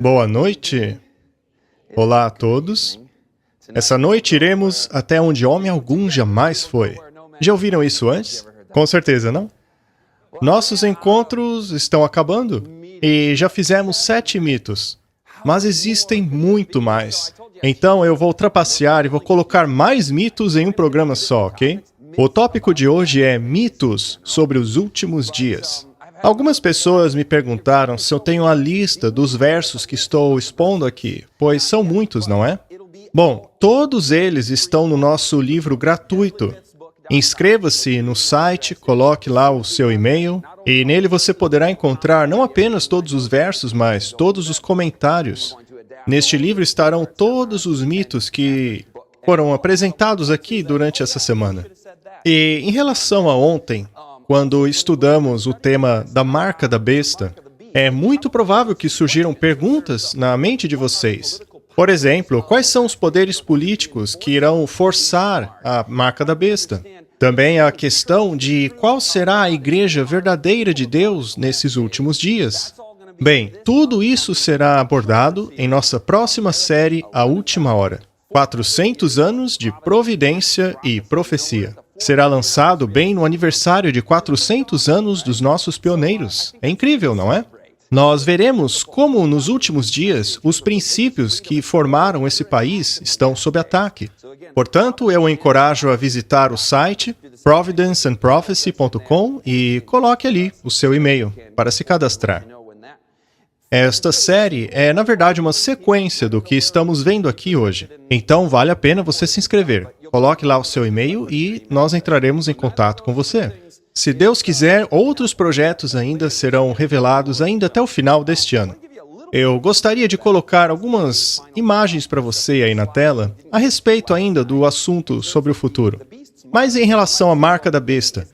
Boa noite. Olá a todos. Essa noite iremos até onde homem algum jamais foi. Já ouviram isso antes? Com certeza, não? Nossos encontros estão acabando e já fizemos 7 mitos, mas existem muito mais. Então eu vou trapacear e vou colocar mais mitos em um programa só, ok? O tópico de hoje é mitos sobre os últimos dias. Algumas pessoas me perguntaram se eu tenho a lista dos versos que estou expondo aqui, pois são muitos, não é? Bom, todos eles estão no nosso livro gratuito. Inscreva-se no site, coloque lá o seu e-mail, e nele você poderá encontrar não apenas todos os versos, mas todos os comentários. Neste livro estarão todos os mitos que foram apresentados aqui durante essa semana. E em relação a ontem, quando estudamos o tema da marca da besta, é muito provável que surgiram perguntas na mente de vocês. Por exemplo, quais são os poderes políticos que irão forçar a marca da besta? Também a questão de qual será a igreja verdadeira de Deus nesses últimos dias. Bem, tudo isso será abordado em nossa próxima série, A Última Hora. 400 anos de providência e profecia. Será lançado bem no aniversário de 400 anos dos nossos pioneiros. É incrível, não é? Nós veremos como, nos últimos dias, os princípios que formaram esse país estão sob ataque. Portanto, eu o encorajo a visitar o site providenceandprophecy.com e coloque ali o seu e-mail para se cadastrar. Esta série é, na verdade, uma sequência do que estamos vendo aqui hoje. Então, vale a pena você se inscrever. Coloque lá o seu e-mail e nós entraremos em contato com você. Se Deus quiser, outros projetos ainda serão revelados ainda até o final deste ano. Eu gostaria de colocar algumas imagens para você aí na tela a respeito ainda do assunto sobre o futuro. Mas em relação à marca da besta,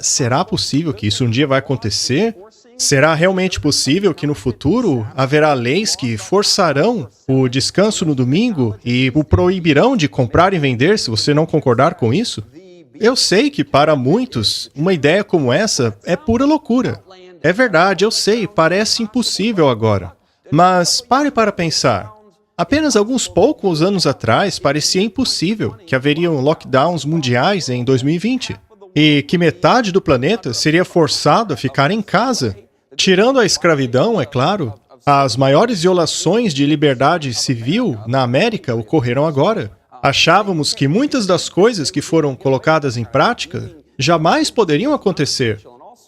será possível que isso um dia vai acontecer? Será realmente possível que no futuro haverá leis que forçarão o descanso no domingo e o proibirão de comprar e vender se você não concordar com isso? Eu sei que para muitos, uma ideia como essa é pura loucura. É verdade, eu sei, parece impossível agora. Mas pare para pensar. Apenas alguns poucos anos atrás parecia impossível que haveriam lockdowns mundiais em 2020 e que metade do planeta seria forçado a ficar em casa. Tirando a escravidão, é claro, as maiores violações de liberdade civil na América ocorreram agora. Achávamos que muitas das coisas que foram colocadas em prática jamais poderiam acontecer.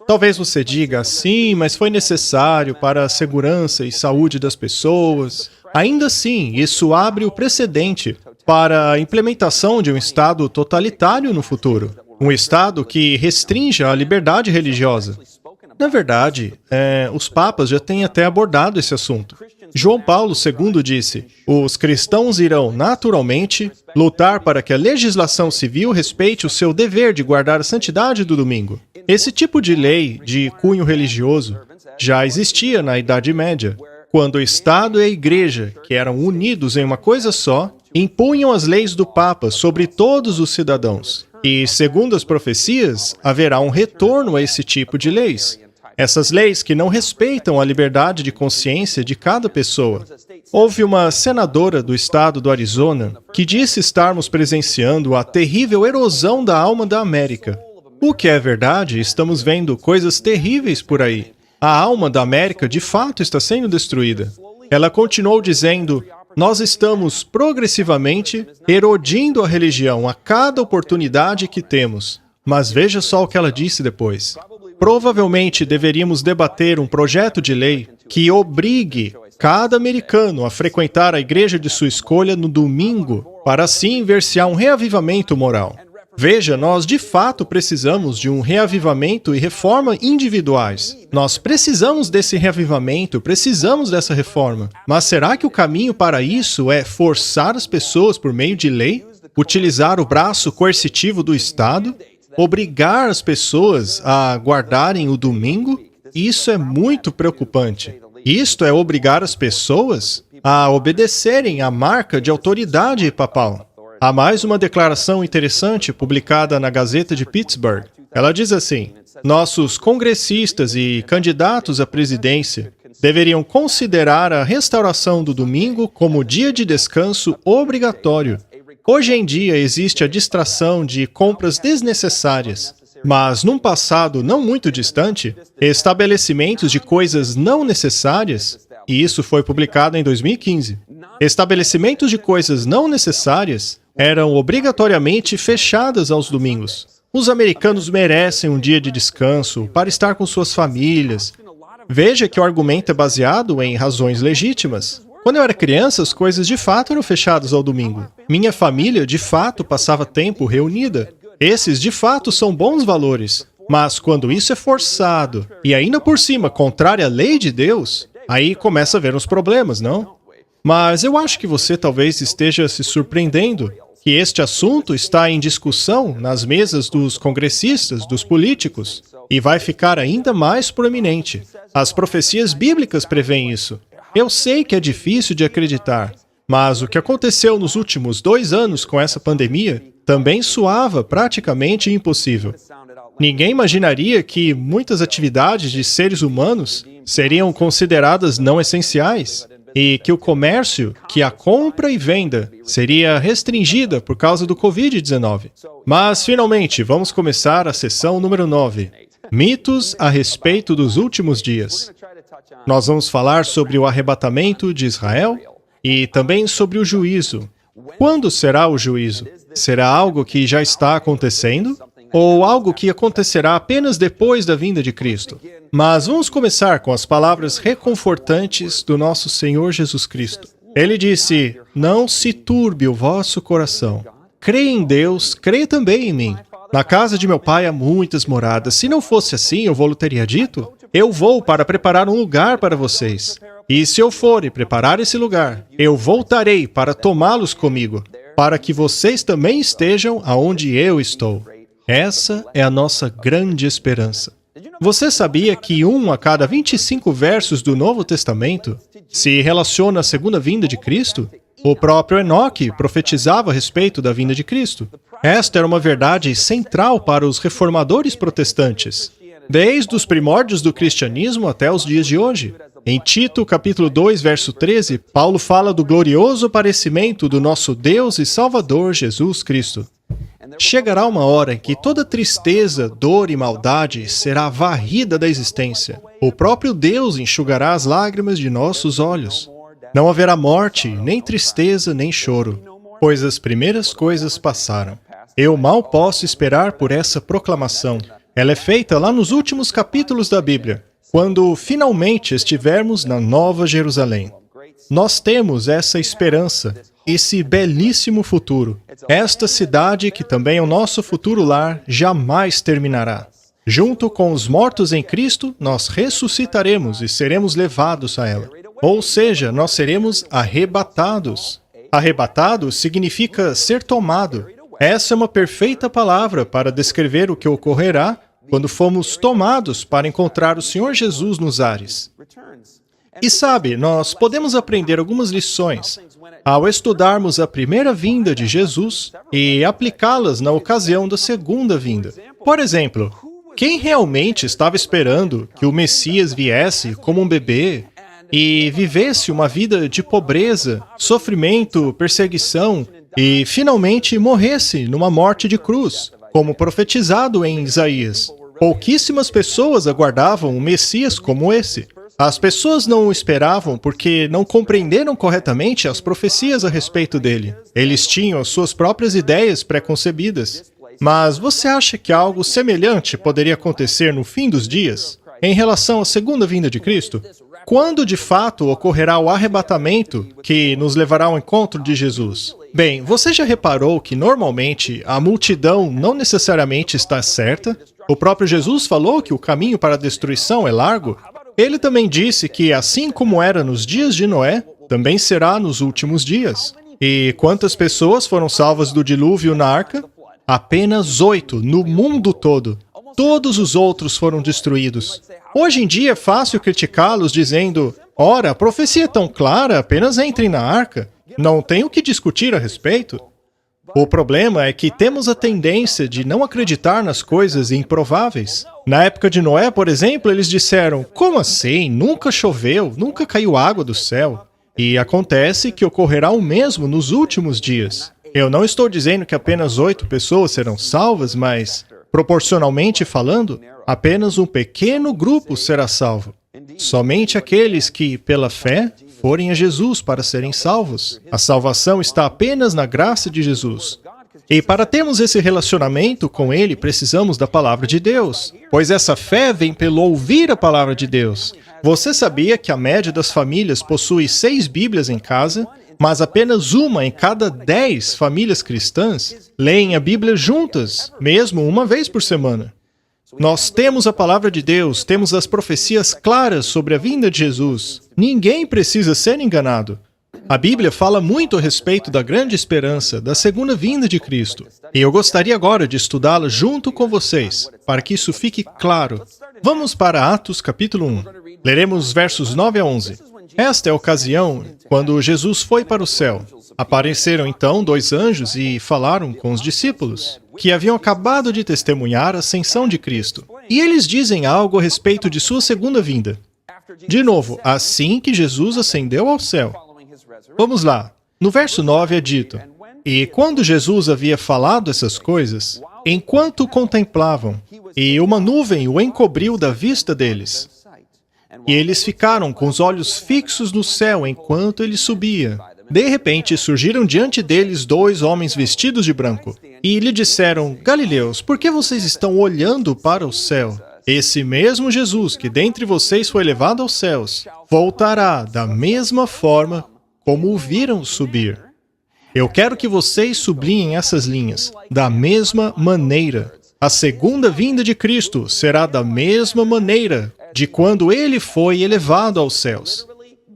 Talvez você diga, sim, mas foi necessário para a segurança e saúde das pessoas. Ainda assim, isso abre o precedente para a implementação de um Estado totalitário no futuro. Um Estado que restrinja a liberdade religiosa. Na verdade, os papas já têm até abordado esse assunto. João Paulo II disse, os cristãos irão, naturalmente, lutar para que a legislação civil respeite o seu dever de guardar a santidade do domingo. Esse tipo de lei de cunho religioso já existia na Idade Média, quando o Estado e a Igreja, que eram unidos em uma coisa só, impunham as leis do Papa sobre todos os cidadãos. E, segundo as profecias, haverá um retorno a esse tipo de leis. Essas leis que não respeitam a liberdade de consciência de cada pessoa. Houve uma senadora do estado do Arizona que disse estarmos presenciando a terrível erosão da alma da América. O que é verdade, estamos vendo coisas terríveis por aí. A alma da América de fato está sendo destruída. Ela continuou dizendo, nós estamos progressivamente erodindo a religião a cada oportunidade que temos. Mas veja só o que ela disse depois. Provavelmente deveríamos debater um projeto de lei que obrigue cada americano a frequentar a igreja de sua escolha no domingo, para assim ver se há um reavivamento moral. Veja, nós de fato precisamos de um reavivamento e reforma individuais. Nós precisamos desse reavivamento, precisamos dessa reforma. Mas será que o caminho para isso é forçar as pessoas por meio de lei? Utilizar o braço coercitivo do Estado? Obrigar as pessoas a guardarem o domingo? Isso é muito preocupante. Isto é obrigar as pessoas a obedecerem à marca de autoridade papal. Há mais uma declaração interessante publicada na Gazeta de Pittsburgh. Ela diz assim, nossos congressistas e candidatos à presidência deveriam considerar a restauração do domingo como dia de descanso obrigatório. Hoje em dia existe a distração de compras desnecessárias, mas num passado não muito distante, estabelecimentos de coisas não necessárias, e isso foi publicado em 2015, estabelecimentos de coisas não necessárias eram obrigatoriamente fechadas aos domingos. Os americanos merecem um dia de descanso para estar com suas famílias. Veja que o argumento é baseado em razões legítimas. Quando eu era criança, as coisas de fato eram fechadas ao domingo. Minha família, de fato, passava tempo reunida. Esses, de fato, são bons valores. Mas quando isso é forçado, e ainda por cima contrário à lei de Deus, aí começa a haver uns problemas, não? Mas eu acho que você talvez esteja se surpreendendo que este assunto está em discussão nas mesas dos congressistas, dos políticos, e vai ficar ainda mais proeminente. As profecias bíblicas prevêem isso. Eu sei que é difícil de acreditar, mas o que aconteceu nos últimos 2 anos com essa pandemia também soava praticamente impossível. Ninguém imaginaria que muitas atividades de seres humanos seriam consideradas não essenciais e que o comércio, que a compra e venda, seria restringida por causa do Covid-19. Mas, finalmente, vamos começar a sessão número 9. Mitos a respeito dos últimos dias. Nós vamos falar sobre o arrebatamento de Israel e também sobre o juízo. Quando será o juízo? Será algo que já está acontecendo? Ou algo que acontecerá apenas depois da vinda de Cristo? Mas vamos começar com as palavras reconfortantes do nosso Senhor Jesus Cristo. Ele disse: "Não se turbe o vosso coração. Creia em Deus, creia também em mim. Na casa de meu pai há muitas moradas. Se não fosse assim, eu vou-lhe teria dito: eu vou para preparar um lugar para vocês. E se eu for e preparar esse lugar, eu voltarei para tomá-los comigo, para que vocês também estejam aonde eu estou." Essa é a nossa grande esperança. Você sabia que 1 a cada 25 versos do Novo Testamento se relaciona à segunda vinda de Cristo? O próprio Enoque profetizava a respeito da vinda de Cristo. Esta era uma verdade central para os reformadores protestantes, desde os primórdios do cristianismo até os dias de hoje. Em Tito, capítulo 2, verso 13, Paulo fala do glorioso aparecimento do nosso Deus e Salvador Jesus Cristo. Chegará uma hora em que toda tristeza, dor e maldade será varrida da existência. O próprio Deus enxugará as lágrimas de nossos olhos. Não haverá morte, nem tristeza, nem choro, pois as primeiras coisas passaram. Eu mal posso esperar por essa proclamação. Ela é feita lá nos últimos capítulos da Bíblia, quando finalmente estivermos na Nova Jerusalém. Nós temos essa esperança, esse belíssimo futuro. Esta cidade, que também é o nosso futuro lar, jamais terminará. Junto com os mortos em Cristo, nós ressuscitaremos e seremos levados a ela. Ou seja, nós seremos arrebatados. Arrebatado significa ser tomado. Essa é uma perfeita palavra para descrever o que ocorrerá quando fomos tomados para encontrar o Senhor Jesus nos ares. E sabe, nós podemos aprender algumas lições ao estudarmos a primeira vinda de Jesus e aplicá-las na ocasião da segunda vinda. Por exemplo, quem realmente estava esperando que o Messias viesse como um bebê e vivesse uma vida de pobreza, sofrimento, perseguição e finalmente morresse numa morte de cruz, como profetizado em Isaías? Pouquíssimas pessoas aguardavam um Messias como esse. As pessoas não o esperavam porque não compreenderam corretamente as profecias a respeito dele. Eles tinham as suas próprias ideias pré-concebidas. Mas você acha que algo semelhante poderia acontecer no fim dos dias, em relação à segunda vinda de Cristo? Quando de fato ocorrerá o arrebatamento que nos levará ao encontro de Jesus? Bem, você já reparou que normalmente a multidão não necessariamente está certa? O próprio Jesus falou que o caminho para a destruição é largo. Ele também disse que, assim como era nos dias de Noé, também será nos últimos dias. E quantas pessoas foram salvas do dilúvio na arca? Apenas 8 no mundo todo. Todos os outros foram destruídos. Hoje em dia é fácil criticá-los dizendo: ora, a profecia é tão clara, apenas entrem na arca. Não tem o que discutir a respeito. O problema é que temos a tendência de não acreditar nas coisas improváveis. Na época de Noé, por exemplo, eles disseram: como assim? Nunca choveu, nunca caiu água do céu. E acontece que ocorrerá o mesmo nos últimos dias. Eu não estou dizendo que apenas 8 pessoas serão salvas, mas, proporcionalmente falando, apenas um pequeno grupo será salvo. Somente aqueles que, pela fé, forem a Jesus para serem salvos. A salvação está apenas na graça de Jesus. E para termos esse relacionamento com Ele, precisamos da palavra de Deus, pois essa fé vem pelo ouvir a palavra de Deus. Você sabia que a média das famílias possui 6 Bíblias em casa, mas apenas uma em cada 10 famílias cristãs leem a Bíblia juntas, mesmo uma vez por semana? Nós temos a palavra de Deus, temos as profecias claras sobre a vinda de Jesus. Ninguém precisa ser enganado. A Bíblia fala muito a respeito da grande esperança, da segunda vinda de Cristo. E eu gostaria agora de estudá-la junto com vocês, para que isso fique claro. Vamos para Atos capítulo 1. Leremos versos 9 a 11. Esta é a ocasião quando Jesus foi para o céu. Apareceram então 2 anjos e falaram com os discípulos, que haviam acabado de testemunhar a ascensão de Cristo. E eles dizem algo a respeito de sua segunda vinda. De novo, assim que Jesus ascendeu ao céu. Vamos lá. No verso 9 é dito: e quando Jesus havia falado essas coisas, enquanto o contemplavam, e uma nuvem o encobriu da vista deles. E eles ficaram com os olhos fixos no céu enquanto ele subia. De repente, surgiram diante deles 2 homens vestidos de branco. E lhe disseram: Galileus, por que vocês estão olhando para o céu? Esse mesmo Jesus, que dentre vocês foi levado aos céus, voltará da mesma forma como o viram subir. Eu quero que vocês sublinhem essas linhas. Da mesma maneira. A segunda vinda de Cristo será da mesma maneira de quando ele foi elevado aos céus.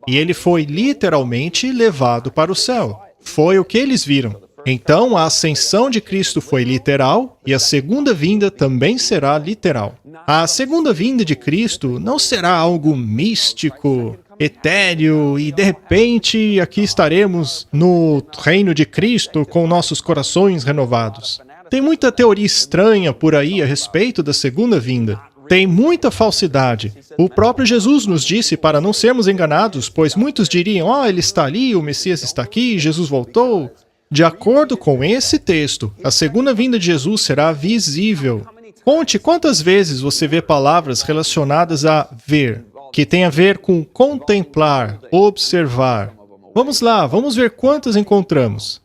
E ele foi literalmente levado para o céu. Foi o que eles viram. Então, a ascensão de Cristo foi literal e a segunda vinda também será literal. A segunda vinda de Cristo não será algo místico, etéreo e, de repente, aqui estaremos no reino de Cristo com nossos corações renovados. Tem muita teoria estranha por aí a respeito da segunda vinda. Tem muita falsidade. O próprio Jesus nos disse para não sermos enganados, pois muitos diriam: ele está ali, o Messias está aqui, Jesus voltou. De acordo com esse texto, a segunda vinda de Jesus será visível. Conte quantas vezes você vê palavras relacionadas a ver, que tem a ver com contemplar, observar. Vamos lá, vamos ver quantas encontramos.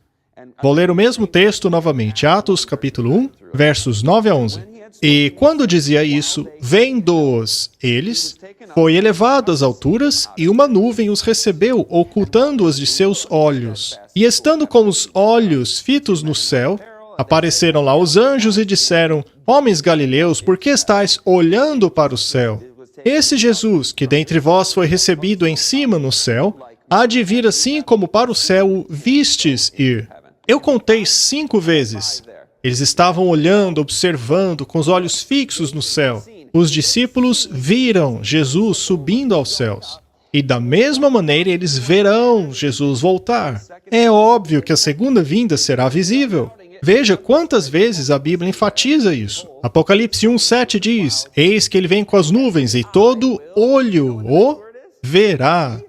Vou ler o mesmo texto novamente, Atos capítulo 1, versos 9 a 11. E quando dizia isso, vendo-os eles, foi elevado às alturas, e uma nuvem os recebeu, ocultando-os de seus olhos. E estando com os olhos fitos no céu, apareceram lá os anjos e disseram: Homens galileus, por que estáis olhando para o céu? Esse Jesus, que dentre vós foi recebido em cima no céu, há de vir assim como para o céu o vistes ir. Eu contei 5 vezes. Eles estavam olhando, observando, com os olhos fixos no céu. Os discípulos viram Jesus subindo aos céus. E da mesma maneira eles verão Jesus voltar. É óbvio que a segunda vinda será visível. Veja quantas vezes a Bíblia enfatiza isso. Apocalipse 1:7 diz: Eis que ele vem com as nuvens e todo olho o verá.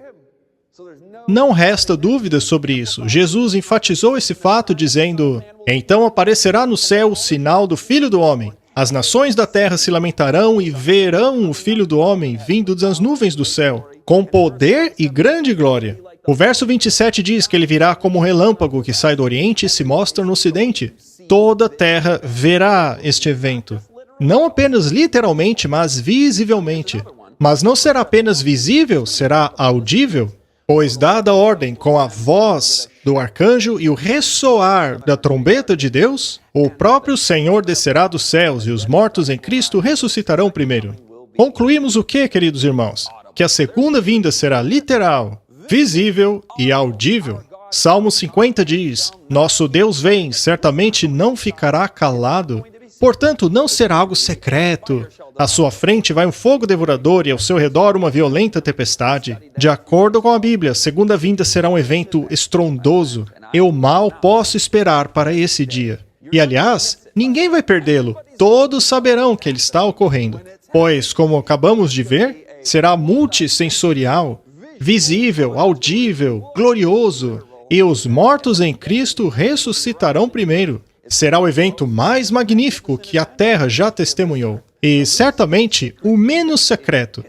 Não resta dúvida sobre isso. Jesus enfatizou esse fato dizendo: Então aparecerá no céu o sinal do Filho do Homem. As nações da terra se lamentarão e verão o Filho do Homem vindo das nuvens do céu, com poder e grande glória. O verso 27 diz que ele virá como um relâmpago que sai do Oriente e se mostra no Ocidente. Toda a terra verá este evento. Não apenas literalmente, mas visivelmente. Mas não será apenas visível, será audível. Pois, dada a ordem com a voz do arcanjo e o ressoar da trombeta de Deus, o próprio Senhor descerá dos céus e os mortos em Cristo ressuscitarão primeiro. Concluímos o que, queridos irmãos? Que a segunda vinda será literal, visível e audível. Salmo 50 diz: Nosso Deus vem, certamente não ficará calado. Portanto, não será algo secreto. À sua frente vai um fogo devorador e ao seu redor uma violenta tempestade. De acordo com a Bíblia, a segunda vinda será um evento estrondoso. Eu mal posso esperar para esse dia. E, aliás, ninguém vai perdê-lo. Todos saberão que ele está ocorrendo. Pois, como acabamos de ver, será multissensorial, visível, audível, glorioso. E os mortos em Cristo ressuscitarão primeiro. Será o evento mais magnífico que a Terra já testemunhou. E, certamente, o menos secreto.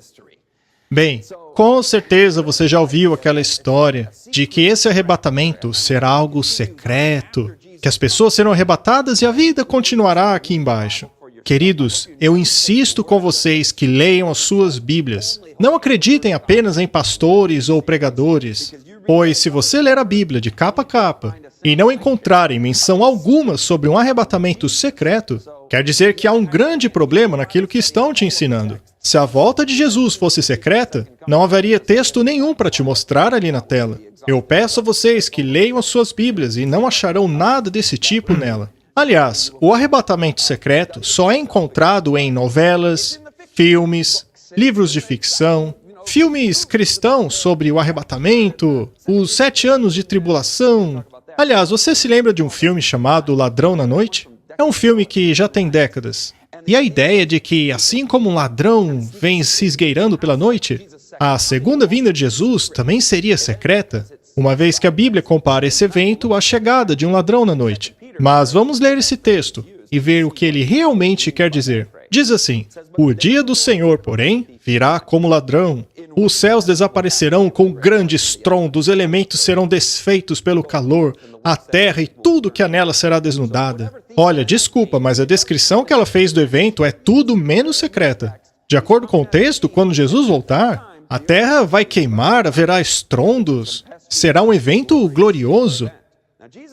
Bem, com certeza você já ouviu aquela história de que esse arrebatamento será algo secreto, que as pessoas serão arrebatadas e a vida continuará aqui embaixo. Queridos, eu insisto com vocês que leiam as suas Bíblias. Não acreditem apenas em pastores ou pregadores, pois se você ler a Bíblia de capa a capa e não encontrarem menção alguma sobre um arrebatamento secreto, quer dizer que há um grande problema naquilo que estão te ensinando. Se a volta de Jesus fosse secreta, não haveria texto nenhum para te mostrar ali na tela. Eu peço a vocês que leiam as suas Bíblias e não acharão nada desse tipo nela. Aliás, o arrebatamento secreto só é encontrado em novelas, filmes, livros de ficção, filmes cristãos sobre o arrebatamento, os 7 anos de tribulação. Aliás, você se lembra de um filme chamado Ladrão na Noite? É um filme que já tem décadas. E a ideia de que, assim como um ladrão vem se esgueirando pela noite, a segunda vinda de Jesus também seria secreta, uma vez que a Bíblia compara esse evento à chegada de um ladrão na noite. Mas vamos ler esse texto e ver o que ele realmente quer dizer. Diz assim: o dia do Senhor, porém, virá como ladrão. Os céus desaparecerão com grande estrondo, os elementos serão desfeitos pelo calor, a terra e tudo que há nela será desnudada. Olha, desculpa, mas a descrição que ela fez do evento é tudo menos secreta. De acordo com o texto, quando Jesus voltar, a terra vai queimar, haverá estrondos, será um evento glorioso.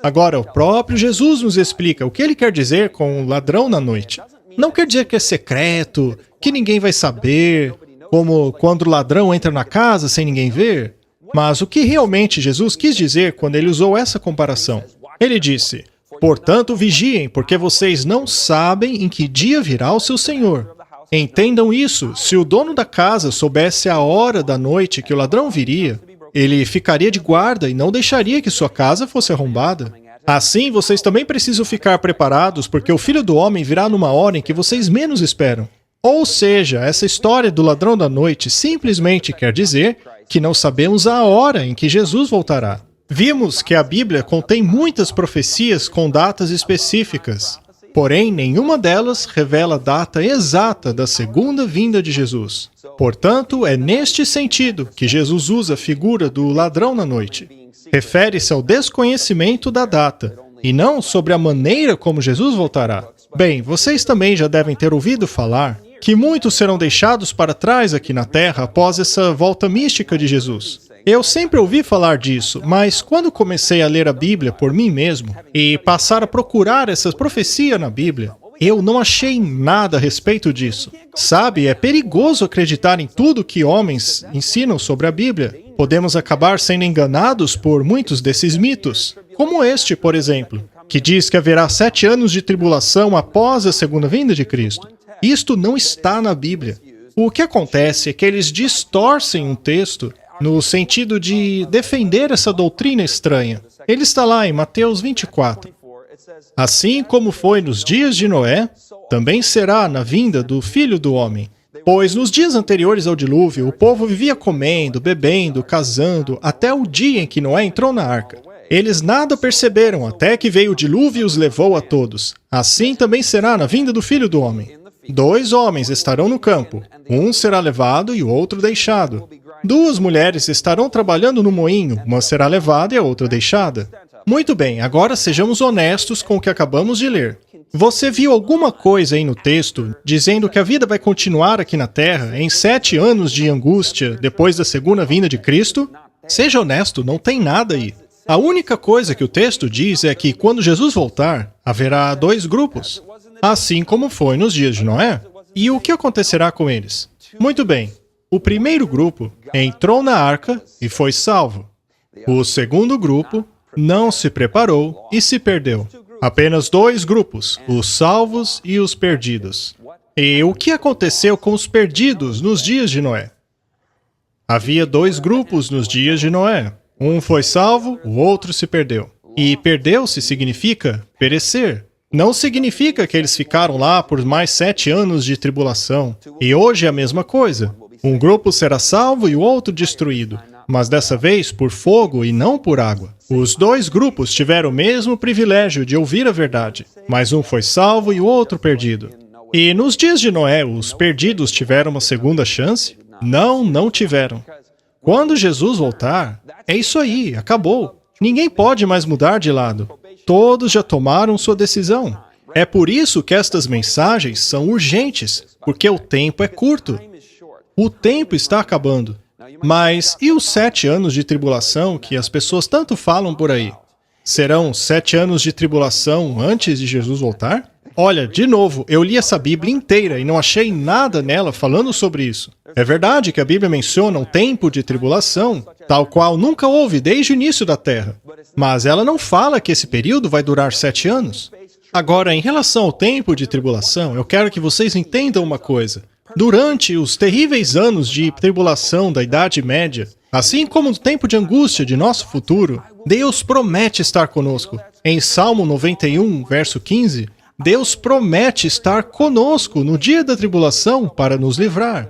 Agora, o próprio Jesus nos explica o que ele quer dizer com ladrão na noite. Não quer dizer que é secreto, que ninguém vai saber, como quando o ladrão entra na casa sem ninguém ver. Mas o que realmente Jesus quis dizer quando ele usou essa comparação? Ele disse: portanto, vigiem, porque vocês não sabem em que dia virá o seu Senhor. Entendam isso, se o dono da casa soubesse a hora da noite que o ladrão viria, ele ficaria de guarda e não deixaria que sua casa fosse arrombada. Assim, vocês também precisam ficar preparados, porque o Filho do Homem virá numa hora em que vocês menos esperam. Ou seja, essa história do ladrão da noite simplesmente quer dizer que não sabemos a hora em que Jesus voltará. Vimos que a Bíblia contém muitas profecias com datas específicas, porém nenhuma delas revela a data exata da segunda vinda de Jesus. Portanto, é neste sentido que Jesus usa a figura do ladrão na noite. Refere-se ao desconhecimento da data, e não sobre a maneira como Jesus voltará. Bem, vocês também já devem ter ouvido falar que muitos serão deixados para trás aqui na Terra após essa volta mística de Jesus. Eu sempre ouvi falar disso, mas quando comecei a ler a Bíblia por mim mesmo e passar a procurar essa profecia na Bíblia, eu não achei nada a respeito disso. Sabe, é perigoso acreditar em tudo que homens ensinam sobre a Bíblia. Podemos acabar sendo enganados por muitos desses mitos, como este, por exemplo, que diz que haverá 7 anos de tribulação após a segunda vinda de Cristo. Isto não está na Bíblia. O que acontece é que eles distorcem um texto no sentido de defender essa doutrina estranha. Ele está lá em Mateus 24. Assim como foi nos dias de Noé, também será na vinda do Filho do Homem. Pois nos dias anteriores ao dilúvio, o povo vivia comendo, bebendo, casando, até o dia em que Noé entrou na arca. Eles nada perceberam até que veio o dilúvio e os levou a todos. Assim também será na vinda do Filho do Homem. 2 homens estarão no campo, um será levado e o outro deixado. 2 mulheres estarão trabalhando no moinho, uma será levada e a outra deixada. Muito bem, agora sejamos honestos com o que acabamos de ler. Você viu alguma coisa aí no texto dizendo que a vida vai continuar aqui na Terra em 7 anos de angústia depois da segunda vinda de Cristo? Seja honesto, não tem nada aí. A única coisa que o texto diz é que quando Jesus voltar, haverá 2 grupos, assim como foi nos dias de Noé. E o que acontecerá com eles? Muito bem, o primeiro grupo entrou na arca e foi salvo. O segundo grupo não se preparou e se perdeu. Apenas 2 grupos, os salvos e os perdidos. E o que aconteceu com os perdidos nos dias de Noé? Havia 2 grupos nos dias de Noé. Um foi salvo, o outro se perdeu. E perdeu-se significa perecer. Não significa que eles ficaram lá por mais 7 anos de tribulação. E hoje é a mesma coisa. Um grupo será salvo e o outro destruído, mas dessa vez por fogo e não por água. Os dois grupos tiveram o mesmo privilégio de ouvir a verdade, mas um foi salvo e o outro perdido. E nos dias de Noé, os perdidos tiveram uma segunda chance? Não, não tiveram. Quando Jesus voltar, é isso aí, acabou. Ninguém pode mais mudar de lado. Todos já tomaram sua decisão. É por isso que estas mensagens são urgentes, porque o tempo é curto. O tempo está acabando. Mas e os 7 anos de tribulação que as pessoas tanto falam por aí? Serão 7 anos de tribulação antes de Jesus voltar? Olha, de novo, eu li essa Bíblia inteira e não achei nada nela falando sobre isso. É verdade que a Bíblia menciona um tempo de tribulação, tal qual nunca houve desde o início da Terra. Mas ela não fala que esse período vai durar 7 anos. Agora, em relação ao tempo de tribulação, eu quero que vocês entendam uma coisa. Durante os terríveis anos de tribulação da Idade Média, assim como no tempo de angústia de nosso futuro, Deus promete estar conosco. Em Salmo 91, verso 15, Deus promete estar conosco no dia da tribulação para nos livrar.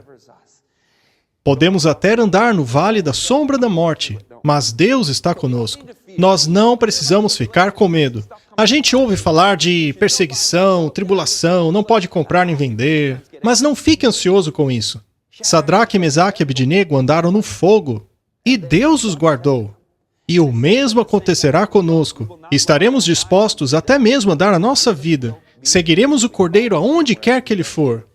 Podemos até andar no vale da sombra da morte, mas Deus está conosco. Nós não precisamos ficar com medo. A gente ouve falar de perseguição, tribulação, não pode comprar nem vender, mas não fique ansioso com isso. Sadraque, Mesaque e Abednego andaram no fogo, e Deus os guardou. E o mesmo acontecerá conosco. Estaremos dispostos até mesmo a dar a nossa vida. Seguiremos o Cordeiro aonde quer que ele for.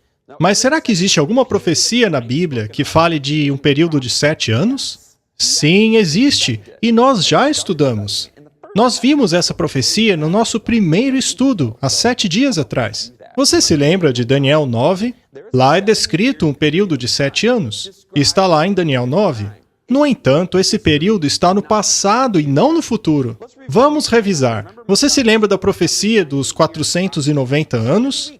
Mas será que existe alguma profecia na Bíblia que fale de um período de 7 anos? Sim, existe, e nós já estudamos. Nós vimos essa profecia no nosso primeiro estudo, há 7 dias atrás. Você se lembra de Daniel 9? Lá é descrito um período de 7 anos. Está lá em Daniel 9. No entanto, esse período está no passado e não no futuro. Vamos revisar. Você se lembra da profecia dos 490 anos?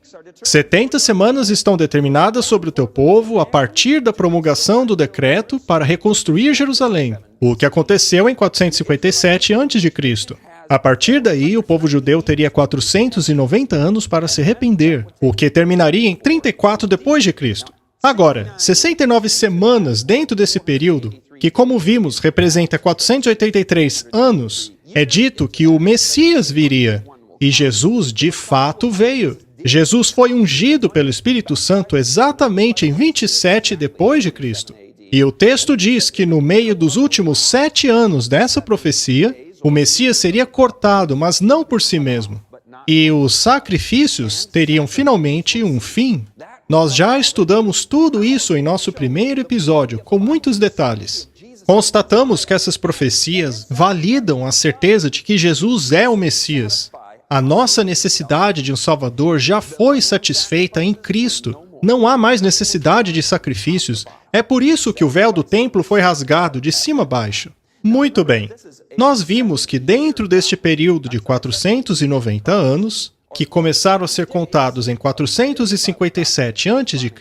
70 semanas estão determinadas sobre o teu povo a partir da promulgação do decreto para reconstruir Jerusalém, o que aconteceu em 457 a.C. A partir daí, o povo judeu teria 490 anos para se arrepender, o que terminaria em 34 depois de Cristo. Agora, 69 semanas dentro desse período, que como vimos representa 483 anos, é dito que o Messias viria, e Jesus de fato veio. Jesus foi ungido pelo Espírito Santo exatamente em 27 depois de Cristo. E o texto diz que no meio dos últimos 7 anos dessa profecia, o Messias seria cortado, mas não por si mesmo. E os sacrifícios teriam finalmente um fim. Nós já estudamos tudo isso em nosso primeiro episódio, com muitos detalhes. Constatamos que essas profecias validam a certeza de que Jesus é o Messias. A nossa necessidade de um Salvador já foi satisfeita em Cristo. Não há mais necessidade de sacrifícios. É por isso que o véu do templo foi rasgado de cima a baixo. Muito bem. Nós vimos que dentro deste período de 490 anos, que começaram a ser contados em 457 a.C.,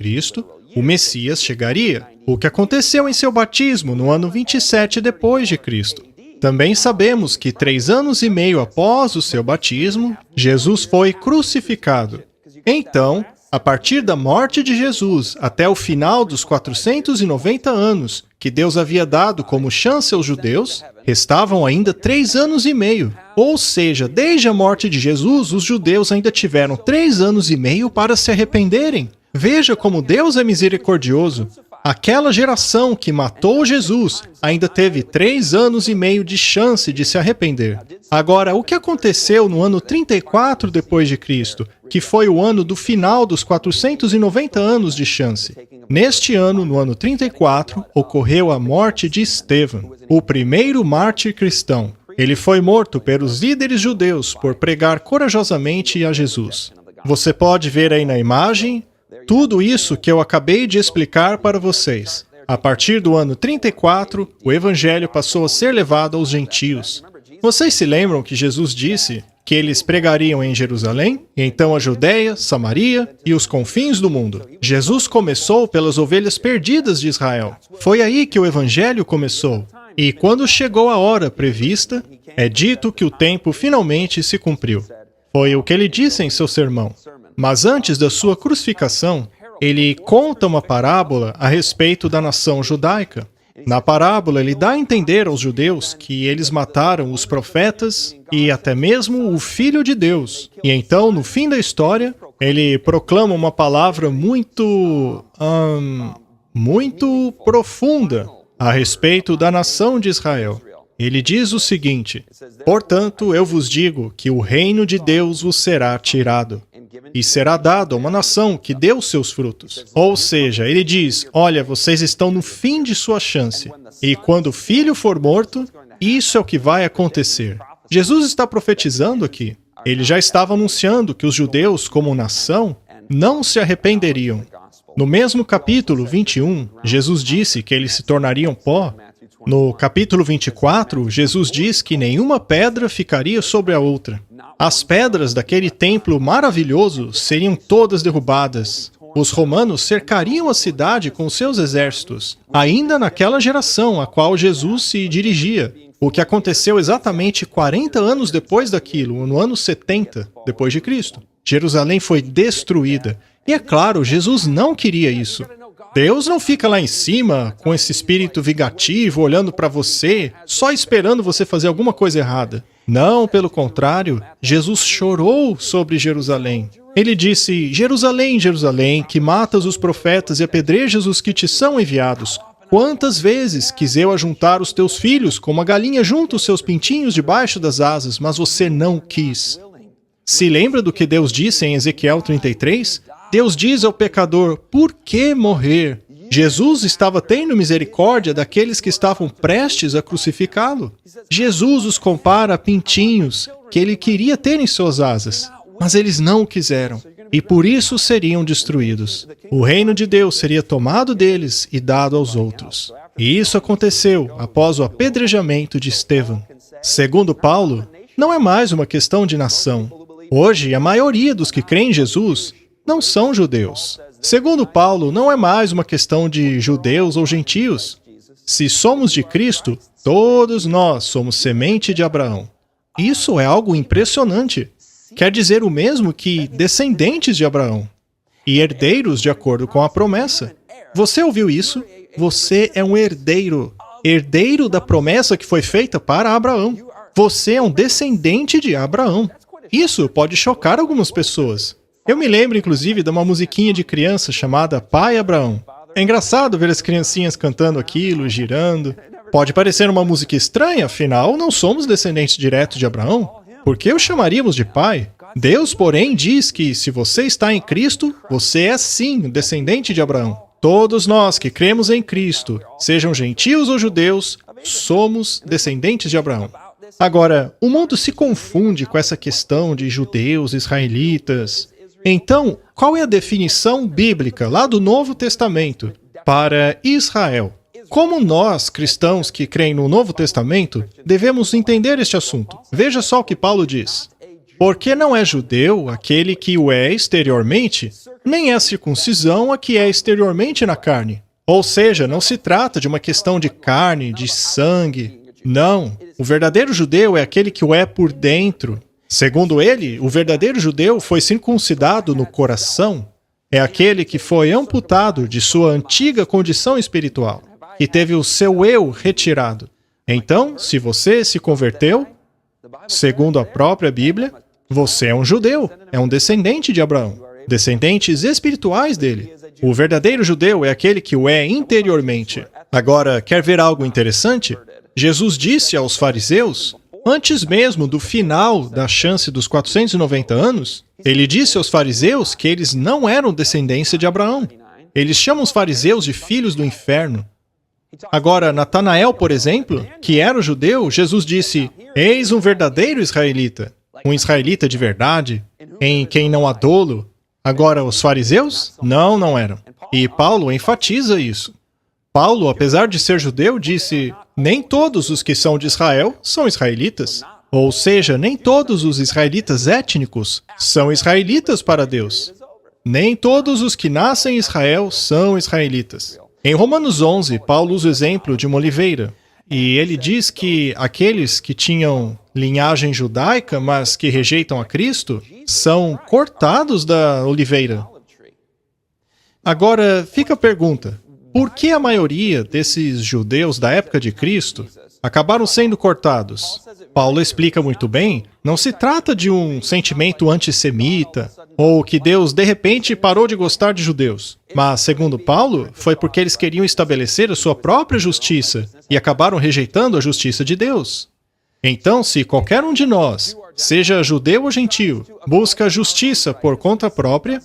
o Messias chegaria, o que aconteceu em seu batismo no ano 27 depois de Cristo. Também sabemos que 3 anos e meio após o seu batismo, Jesus foi crucificado. Então, a partir da morte de Jesus até o final dos 490 anos que Deus havia dado como chance aos judeus, restavam ainda 3 anos e meio. Ou seja, desde a morte de Jesus, os judeus ainda tiveram 3 anos e meio para se arrependerem. Veja como Deus é misericordioso. Aquela geração que matou Jesus ainda teve 3 anos e meio de chance de se arrepender. Agora, o que aconteceu no ano 34 depois de Cristo, que foi o ano do final dos 490 anos de chance? Neste ano, no ano 34, ocorreu a morte de Estevão, o primeiro mártir cristão. Ele foi morto pelos líderes judeus por pregar corajosamente a Jesus. Você pode ver aí na imagem tudo isso que eu acabei de explicar para vocês. A partir do ano 34, o Evangelho passou a ser levado aos gentios. Vocês se lembram que Jesus disse que eles pregariam em Jerusalém, e então a Judéia, Samaria e os confins do mundo. Jesus começou pelas ovelhas perdidas de Israel. Foi aí que o Evangelho começou. E quando chegou a hora prevista, é dito que o tempo finalmente se cumpriu. Foi o que ele disse em seu sermão. Mas antes da sua crucificação, ele conta uma parábola a respeito da nação judaica. Na parábola, ele dá a entender aos judeus que eles mataram os profetas e até mesmo o Filho de Deus. E então, no fim da história, ele proclama uma palavra muito profunda a respeito da nação de Israel. Ele diz o seguinte: portanto, eu vos digo que o reino de Deus vos será tirado, e será dado a uma nação que deu seus frutos. Ou seja, ele diz, olha, vocês estão no fim de sua chance, e quando o filho for morto, isso é o que vai acontecer. Jesus está profetizando aqui. Ele já estava anunciando que os judeus, como nação, não se arrependeriam. No mesmo capítulo 21, Jesus disse que eles se tornariam pó. No capítulo 24, Jesus diz que nenhuma pedra ficaria sobre a outra. As pedras daquele templo maravilhoso seriam todas derrubadas. Os romanos cercariam a cidade com seus exércitos, ainda naquela geração a qual Jesus se dirigia. O que aconteceu exatamente 40 anos depois daquilo, no ano 70 depois de Cristo. Jerusalém foi destruída. E é claro, Jesus não queria isso. Deus não fica lá em cima, com esse espírito vingativo, olhando para você, só esperando você fazer alguma coisa errada. Não, pelo contrário, Jesus chorou sobre Jerusalém. Ele disse, Jerusalém, Jerusalém, que matas os profetas e apedrejas os que te são enviados. Quantas vezes quis eu ajuntar os teus filhos, como a galinha junta os seus pintinhos debaixo das asas, mas você não quis. Se lembra do que Deus disse em Ezequiel 33? Deus diz ao pecador, por que morrer? Jesus estava tendo misericórdia daqueles que estavam prestes a crucificá-lo. Jesus os compara a pintinhos que ele queria ter em suas asas, mas eles não o quiseram, e por isso seriam destruídos. O reino de Deus seria tomado deles e dado aos outros. E isso aconteceu após o apedrejamento de Estevão. Segundo Paulo, não é mais uma questão de nação. Hoje, a maioria dos que creem em Jesus não são judeus. Segundo Paulo, não é mais uma questão de judeus ou gentios. Se somos de Cristo, todos nós somos semente de Abraão. Isso é algo impressionante. Quer dizer o mesmo que descendentes de Abraão e herdeiros de acordo com a promessa. Você ouviu isso? Você é um herdeiro. Herdeiro da promessa que foi feita para Abraão. Você é um descendente de Abraão. Isso pode chocar algumas pessoas. Eu me lembro, inclusive, de uma musiquinha de criança chamada Pai Abraão. É engraçado ver as criancinhas cantando aquilo, girando. Pode parecer uma música estranha, afinal, não somos descendentes diretos de Abraão. Por que o chamaríamos de pai? Deus, porém, diz que se você está em Cristo, você é sim descendente de Abraão. Todos nós que cremos em Cristo, sejam gentios ou judeus, somos descendentes de Abraão. Agora, o mundo se confunde com essa questão de judeus, israelitas. Então, qual é a definição bíblica lá do Novo Testamento para Israel? Como nós, cristãos que creem no Novo Testamento, devemos entender este assunto? Veja só o que Paulo diz. Porque não é judeu aquele que o é exteriormente, nem é circuncisão a que é exteriormente na carne. Ou seja, não se trata de uma questão de carne, de sangue. Não, o verdadeiro judeu é aquele que o é por dentro. Segundo ele, o verdadeiro judeu foi circuncidado no coração. É aquele que foi amputado de sua antiga condição espiritual, que teve o seu eu retirado. Então, se você se converteu, segundo a própria Bíblia, você é um judeu, é um descendente de Abraão, descendentes espirituais dele. O verdadeiro judeu é aquele que o é interiormente. Agora, quer ver algo interessante? Jesus disse aos fariseus, antes mesmo do final da chance dos 490 anos, ele disse aos fariseus que eles não eram descendência de Abraão. Eles chamam os fariseus de filhos do inferno. Agora, Natanael, por exemplo, que era judeu, Jesus disse, eis um verdadeiro israelita, um israelita de verdade, em quem não há dolo. Agora, os fariseus? Não eram. E Paulo enfatiza isso. Paulo, apesar de ser judeu, disse, nem todos os que são de Israel são israelitas. Ou seja, nem todos os israelitas étnicos são israelitas para Deus. Nem todos os que nascem em Israel são israelitas. Em Romanos 11, Paulo usa o exemplo de uma oliveira. E ele diz que aqueles que tinham linhagem judaica, mas que rejeitam a Cristo, são cortados da oliveira. Agora, fica a pergunta: por que a maioria desses judeus da época de Cristo acabaram sendo cortados? Paulo explica muito bem, não se trata de um sentimento antissemita, ou que Deus de repente parou de gostar de judeus. Mas, segundo Paulo, foi porque eles queriam estabelecer a sua própria justiça e acabaram rejeitando a justiça de Deus. Então, se qualquer um de nós, seja judeu ou gentio, busca justiça por conta própria,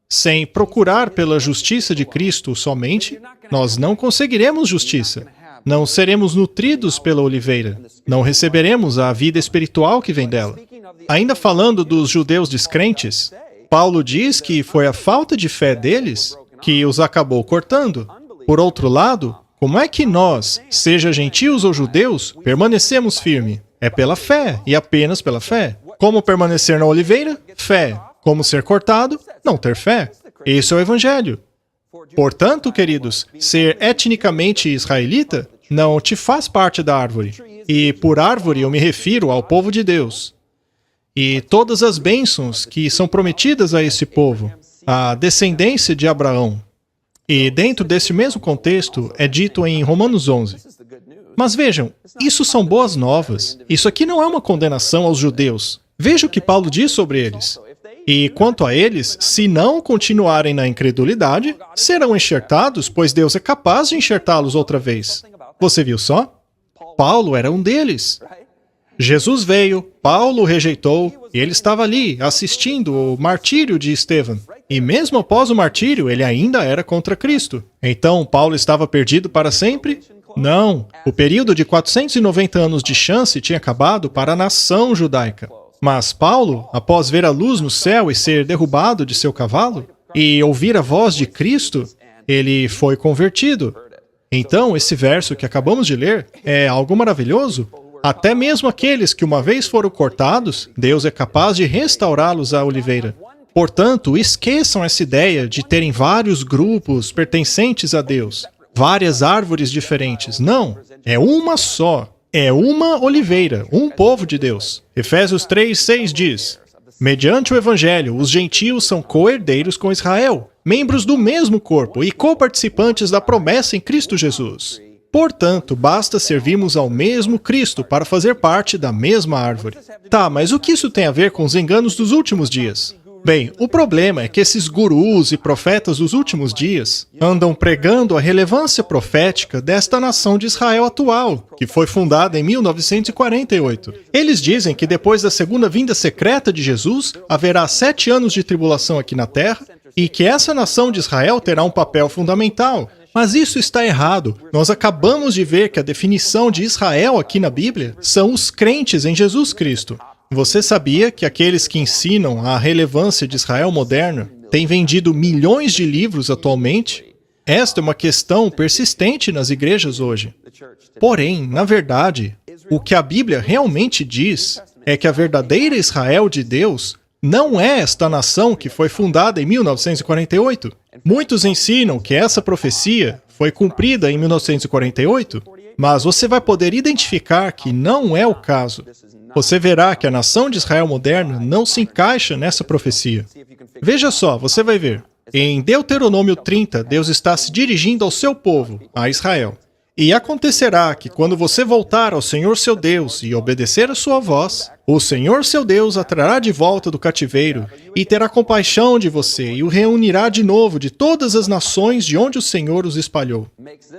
sem procurar pela justiça de Cristo somente, nós não conseguiremos justiça. Não seremos nutridos pela oliveira. Não receberemos a vida espiritual que vem dela. Ainda falando dos judeus descrentes, Paulo diz que foi a falta de fé deles que os acabou cortando. Por outro lado, como é que nós, seja gentios ou judeus, permanecemos firmes? É pela fé, e apenas pela fé. Como permanecer na oliveira? Fé. Como ser cortado? Não ter fé. Esse é o Evangelho. Portanto, queridos, ser etnicamente israelita não te faz parte da árvore. E por árvore eu me refiro ao povo de Deus. E todas as bênçãos que são prometidas a esse povo, a descendência de Abraão. E dentro desse mesmo contexto é dito em Romanos 11. Mas vejam, isso são boas novas. Isso aqui não é uma condenação aos judeus. Veja o que Paulo diz sobre eles. E quanto a eles, se não continuarem na incredulidade, serão enxertados, pois Deus é capaz de enxertá-los outra vez. Você viu só? Paulo era um deles. Jesus veio, Paulo o rejeitou, e ele estava ali, assistindo o martírio de Estevão. E mesmo após o martírio, ele ainda era contra Cristo. Então, Paulo estava perdido para sempre? Não. O período de 490 anos de chance tinha acabado para a nação judaica. Mas Paulo, após ver a luz no céu e ser derrubado de seu cavalo, e ouvir a voz de Cristo, ele foi convertido. Então, esse verso que acabamos de ler é algo maravilhoso. Até mesmo aqueles que uma vez foram cortados, Deus é capaz de restaurá-los à oliveira. Portanto, esqueçam essa ideia de terem vários grupos pertencentes a Deus, várias árvores diferentes. Não, é uma só. É uma oliveira, um povo de Deus. Efésios 3:6 diz: mediante o Evangelho, os gentios são co-herdeiros com Israel, membros do mesmo corpo e co-participantes da promessa em Cristo Jesus. Portanto, basta servirmos ao mesmo Cristo para fazer parte da mesma árvore. Tá, mas o que isso tem a ver com os enganos dos últimos dias? Bem, o problema é que esses gurus e profetas dos últimos dias andam pregando a relevância profética desta nação de Israel atual, que foi fundada em 1948. Eles dizem que depois da segunda vinda secreta de Jesus, haverá 7 anos de tribulação aqui na Terra e que essa nação de Israel terá um papel fundamental. Mas isso está errado. Nós acabamos de ver que a definição de Israel aqui na Bíblia são os crentes em Jesus Cristo. Você sabia que aqueles que ensinam a relevância de Israel moderna têm vendido milhões de livros atualmente? Esta é uma questão persistente nas igrejas hoje. Porém, na verdade, o que a Bíblia realmente diz é que a verdadeira Israel de Deus não é esta nação que foi fundada em 1948. Muitos ensinam que essa profecia foi cumprida em 1948, mas você vai poder identificar que não é o caso. Você verá que a nação de Israel moderna não se encaixa nessa profecia. Veja só, você vai ver. Em Deuteronômio 30, Deus está se dirigindo ao seu povo, a Israel. E acontecerá que quando você voltar ao Senhor seu Deus e obedecer a sua voz, o Senhor seu Deus a trará de volta do cativeiro e terá compaixão de você e o reunirá de novo de todas as nações de onde o Senhor os espalhou.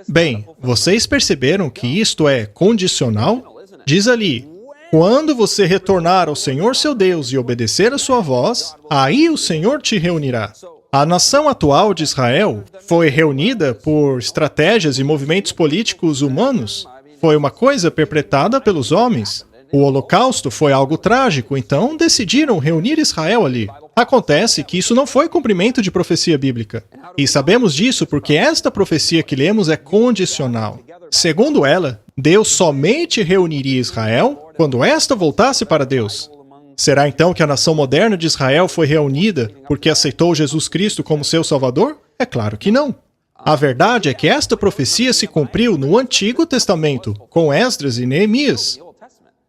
Bem, vocês perceberam que isto é condicional? Diz ali: quando você retornar ao Senhor seu Deus e obedecer a sua voz, aí o Senhor te reunirá. A nação atual de Israel foi reunida por estratégias e movimentos políticos humanos. Foi uma coisa perpetrada pelos homens. O Holocausto foi algo trágico, então decidiram reunir Israel ali. Acontece que isso não foi cumprimento de profecia bíblica. E sabemos disso porque esta profecia que lemos é condicional. Segundo ela, Deus somente reuniria Israel quando esta voltasse para Deus. Será então que a nação moderna de Israel foi reunida porque aceitou Jesus Cristo como seu Salvador? É claro que não. A verdade é que esta profecia se cumpriu no Antigo Testamento, com Esdras e Neemias,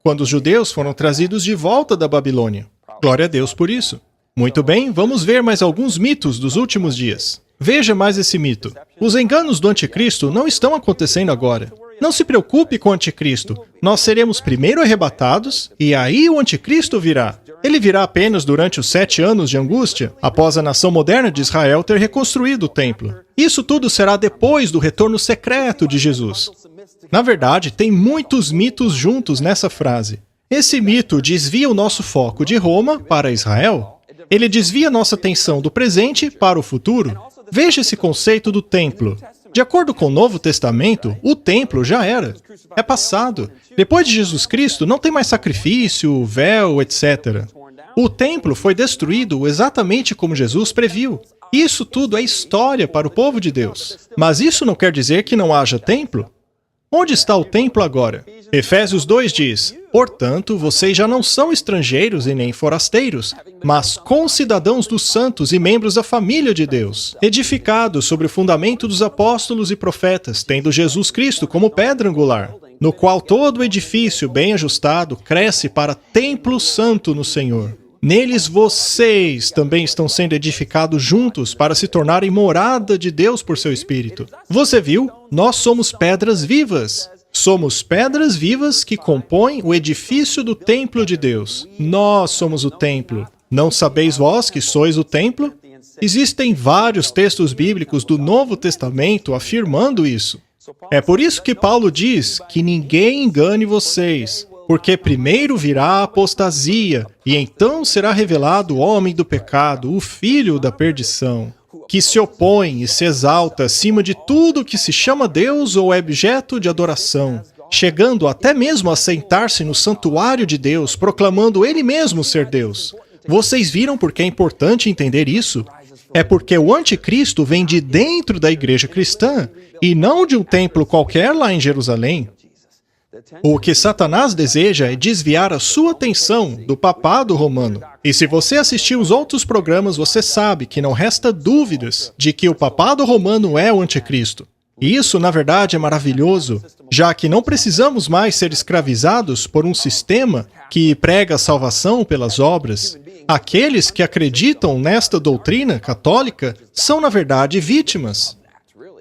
quando os judeus foram trazidos de volta da Babilônia. Glória a Deus por isso. Muito bem, vamos ver mais alguns mitos dos últimos dias. Veja mais esse mito. Os enganos do anticristo não estão acontecendo agora. Não se preocupe com o anticristo. Nós seremos primeiro arrebatados e aí o anticristo virá. Ele virá apenas durante os 7 anos de angústia, após a nação moderna de Israel ter reconstruído o templo. Isso tudo será depois do retorno secreto de Jesus. Na verdade, tem muitos mitos juntos nessa frase. Esse mito desvia o nosso foco de Roma para Israel. Ele desvia nossa atenção do presente para o futuro. Veja esse conceito do templo. De acordo com o Novo Testamento, o templo já era. É passado. Depois de Jesus Cristo, não tem mais sacrifício, véu, etc. O templo foi destruído exatamente como Jesus previu. Isso tudo é história para o povo de Deus. Mas isso não quer dizer que não haja templo. Onde está o templo agora? Efésios 2 diz: portanto, vocês já não são estrangeiros e nem forasteiros, mas concidadãos dos santos e membros da família de Deus, edificados sobre o fundamento dos apóstolos e profetas, tendo Jesus Cristo como pedra angular, no qual todo o edifício bem ajustado cresce para templo santo no Senhor. Neles vocês também estão sendo edificados juntos para se tornarem morada de Deus por seu Espírito. Você viu? Nós somos pedras vivas. Somos pedras vivas que compõem o edifício do templo de Deus. Nós somos o templo. Não sabeis vós que sois o templo? Existem vários textos bíblicos do Novo Testamento afirmando isso. É por isso que Paulo diz que ninguém engane vocês, porque primeiro virá a apostasia, e então será revelado o homem do pecado, o filho da perdição, que se opõe e se exalta acima de tudo que se chama Deus ou é objeto de adoração, chegando até mesmo a sentar-se no santuário de Deus, proclamando ele mesmo ser Deus. Vocês viram por que é importante entender isso? É porque o anticristo vem de dentro da igreja cristã, e não de um templo qualquer lá em Jerusalém. O que Satanás deseja é desviar a sua atenção do papado romano. E se você assistiu os outros programas, você sabe que não resta dúvidas de que o papado romano é o anticristo. E isso, na verdade, é maravilhoso, já que não precisamos mais ser escravizados por um sistema que prega a salvação pelas obras. Aqueles que acreditam nesta doutrina católica são, na verdade, vítimas.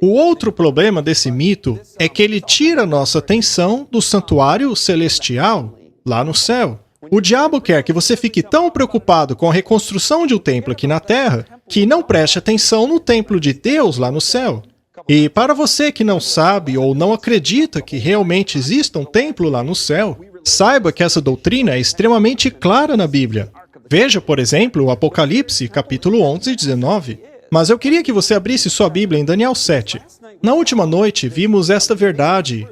O outro problema desse mito é que ele tira nossa atenção do santuário celestial, lá no céu. O diabo quer que você fique tão preocupado com a reconstrução de um templo aqui na Terra, que não preste atenção no templo de Deus lá no céu. E para você que não sabe ou não acredita que realmente exista um templo lá no céu, saiba que essa doutrina é extremamente clara na Bíblia. Veja, por exemplo, o Apocalipse, capítulo 11 e 19. Mas eu queria que você abrisse sua Bíblia em Daniel 7. Na última noite, vimos esta verdade,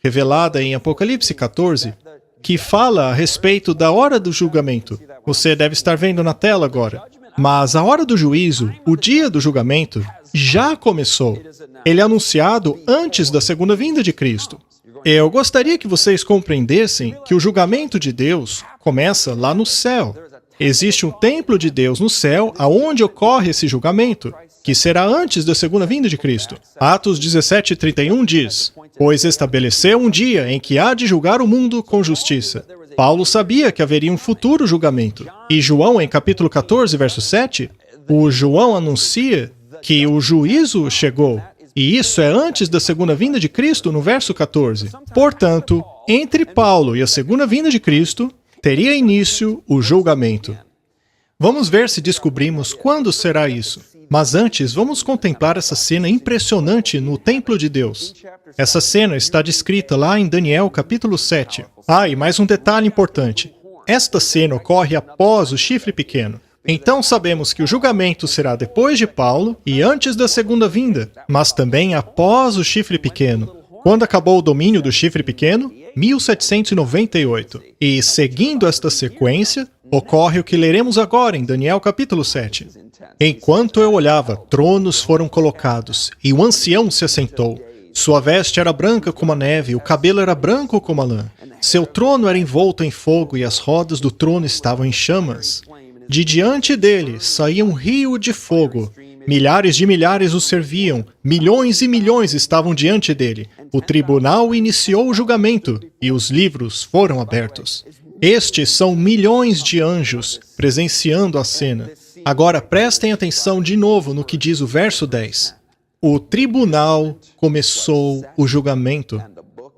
revelada em Apocalipse 14, que fala a respeito da hora do julgamento. Você deve estar vendo na tela agora. Mas a hora do juízo, o dia do julgamento, já começou. Ele é anunciado antes da segunda vinda de Cristo. Eu gostaria que vocês compreendessem que o julgamento de Deus começa lá no céu. Existe um templo de Deus no céu, aonde ocorre esse julgamento, que será antes da segunda vinda de Cristo. Atos 17:31 diz: pois estabeleceu um dia em que há de julgar o mundo com justiça. Paulo sabia que haveria um futuro julgamento. E João, em capítulo 14, verso 7, o João anuncia que o juízo chegou. E isso é antes da segunda vinda de Cristo, no verso 14. Portanto, entre Paulo e a segunda vinda de Cristo, teria início o julgamento. Vamos ver se descobrimos quando será isso. Mas antes, vamos contemplar essa cena impressionante no templo de Deus. Essa cena está descrita lá em Daniel capítulo 7. E mais um detalhe importante. Esta cena ocorre após o chifre pequeno. Então sabemos que o julgamento será depois de Paulo e antes da segunda vinda, mas também após o chifre pequeno. Quando acabou o domínio do chifre pequeno? 1798. E, seguindo esta sequência, ocorre o que leremos agora em Daniel capítulo 7. Enquanto eu olhava, tronos foram colocados, e o ancião se assentou. Sua veste era branca como a neve, o cabelo era branco como a lã. Seu trono era envolto em fogo, e as rodas do trono estavam em chamas. De diante dele saía um rio de fogo, Milhares de milhares o serviam, milhões e milhões estavam diante dele. O tribunal iniciou o julgamento e os livros foram abertos. Estes são milhões de anjos presenciando a cena. Agora prestem atenção de novo no que diz o verso 10. O tribunal começou o julgamento.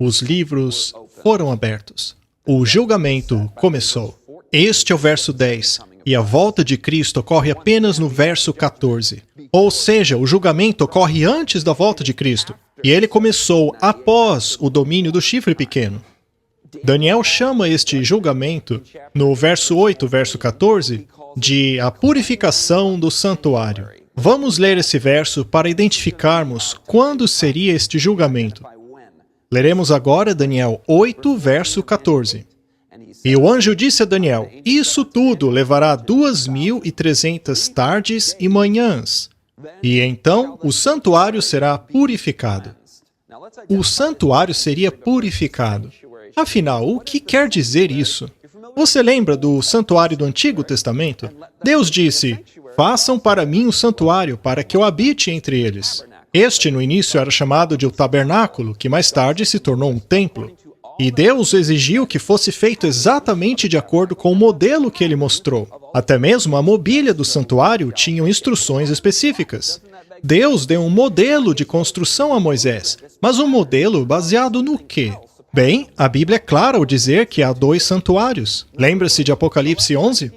Os livros foram abertos. O julgamento começou. Este é o verso 10. E a volta de Cristo ocorre apenas no verso 14. Ou seja, o julgamento ocorre antes da volta de Cristo. E ele começou após o domínio do chifre pequeno. Daniel chama este julgamento, no verso 8, verso 14, de a purificação do santuário. Vamos ler esse verso para identificarmos quando seria este julgamento. Leremos agora Daniel 8, verso 14. E o anjo disse a Daniel, isso tudo levará 2.300 tardes e manhãs, e então o santuário será purificado. O santuário seria purificado. Afinal, o que quer dizer isso? Você lembra do santuário do Antigo Testamento? Deus disse, façam para mim um santuário, para que eu habite entre eles. Este, no início, era chamado de o tabernáculo, que mais tarde se tornou um templo. E Deus exigiu que fosse feito exatamente de acordo com o modelo que ele mostrou. Até mesmo a mobília do santuário tinha instruções específicas. Deus deu um modelo de construção a Moisés, mas um modelo baseado no quê? Bem, a Bíblia é clara ao dizer que há 2 santuários. Lembra-se de Apocalipse 11?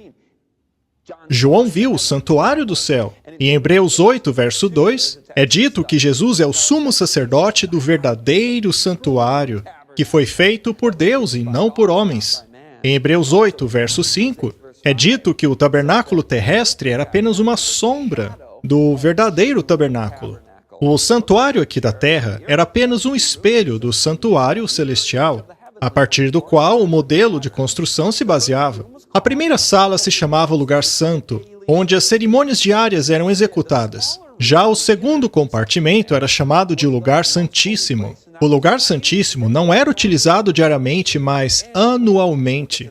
João viu o santuário do céu. E em Hebreus 8, verso 2, é dito que Jesus é o sumo sacerdote do verdadeiro santuário, que foi feito por Deus e não por homens. Em Hebreus 8, verso 5, é dito que o tabernáculo terrestre era apenas uma sombra do verdadeiro tabernáculo. O santuário aqui da terra era apenas um espelho do santuário celestial, a partir do qual o modelo de construção se baseava. A primeira sala se chamava Lugar Santo, onde as cerimônias diárias eram executadas. Já o segundo compartimento era chamado de Lugar Santíssimo. O Lugar Santíssimo não era utilizado diariamente, mas anualmente.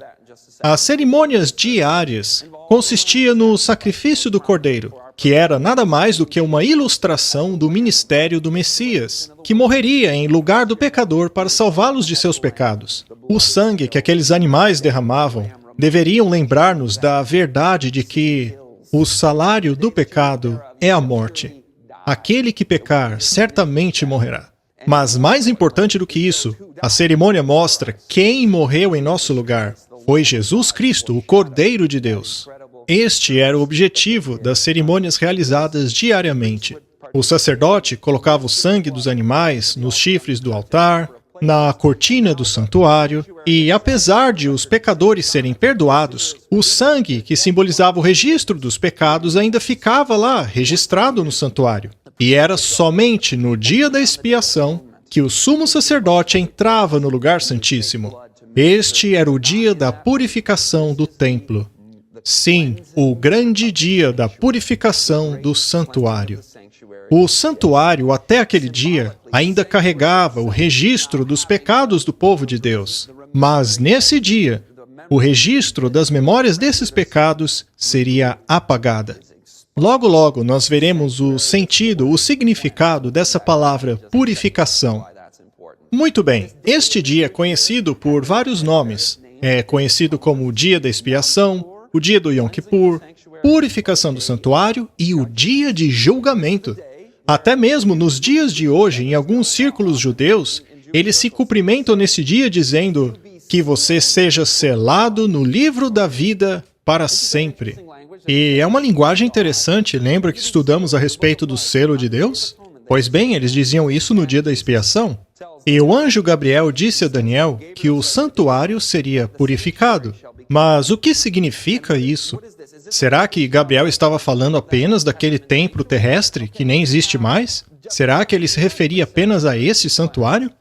As cerimônias diárias consistiam no sacrifício do cordeiro, que era nada mais do que uma ilustração do ministério do Messias, que morreria em lugar do pecador para salvá-los de seus pecados. O sangue que aqueles animais derramavam deveriam lembrar-nos da verdade de que o salário do pecado é a morte. Aquele que pecar certamente morrerá. Mas mais importante do que isso, a cerimônia mostra quem morreu em nosso lugar. Foi Jesus Cristo, o Cordeiro de Deus. Este era o objetivo das cerimônias realizadas diariamente. O sacerdote colocava o sangue dos animais nos chifres do altar, na cortina do santuário, e apesar de os pecadores serem perdoados, o sangue que simbolizava o registro dos pecados ainda ficava lá, registrado no santuário. E era somente no dia da expiação que o sumo sacerdote entrava no lugar santíssimo. Este era o dia da purificação do templo. Sim, o grande dia da purificação do santuário. O santuário, até aquele dia, ainda carregava o registro dos pecados do povo de Deus. Mas, nesse dia, o registro das memórias desses pecados seria apagada. Logo, logo, nós veremos o sentido, o significado dessa palavra purificação. Muito bem, este dia é conhecido por vários nomes. É conhecido como o dia da expiação, o dia do Yom Kippur, purificação do santuário e o dia de julgamento. Até mesmo nos dias de hoje, em alguns círculos judeus, eles se cumprimentam nesse dia dizendo que você seja selado no livro da vida para sempre. E é uma linguagem interessante, lembra que estudamos a respeito do selo de Deus? Pois bem, eles diziam isso no dia da expiação. E o anjo Gabriel disse a Daniel que o santuário seria purificado. Mas o que significa isso? Será que Gabriel estava falando apenas daquele templo terrestre que nem existe mais? Será que ele se referia apenas a esse santuário?